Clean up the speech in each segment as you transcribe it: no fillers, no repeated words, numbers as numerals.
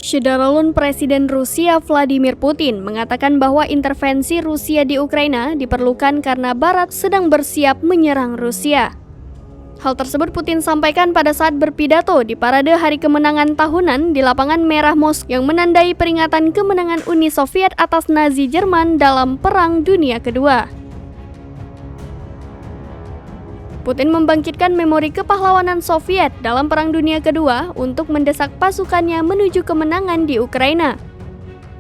Syederalun Presiden Rusia Vladimir Putin mengatakan bahwa intervensi Rusia di Ukraina diperlukan karena Barat sedang bersiap menyerang Rusia. Hal tersebut Putin sampaikan pada saat berpidato di parade Hari Kemenangan Tahunan di Lapangan Merah Moskow yang menandai peringatan kemenangan Uni Soviet atas Nazi Jerman dalam Perang Dunia Kedua. Putin membangkitkan memori kepahlawanan Soviet dalam Perang Dunia Kedua untuk mendesak pasukannya menuju kemenangan di Ukraina.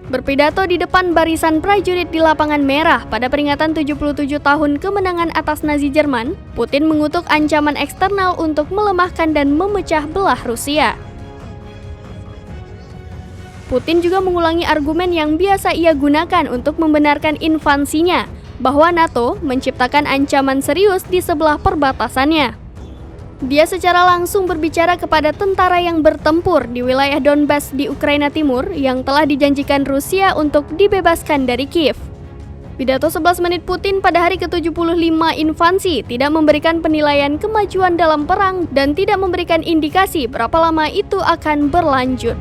Berpidato di depan barisan prajurit di Lapangan Merah pada peringatan 77 tahun kemenangan atas Nazi Jerman, Putin mengutuk ancaman eksternal untuk melemahkan dan memecah belah Rusia. Putin juga mengulangi argumen yang biasa ia gunakan untuk membenarkan invasinya, bahwa NATO menciptakan ancaman serius di sebelah perbatasannya. Dia secara langsung berbicara kepada tentara yang bertempur di wilayah Donbas di Ukraina Timur yang telah dijanjikan Rusia untuk dibebaskan dari Kiev. Pidato 11 menit Putin pada hari ke-75 invasi tidak memberikan penilaian kemajuan dalam perang dan tidak memberikan indikasi berapa lama itu akan berlanjut.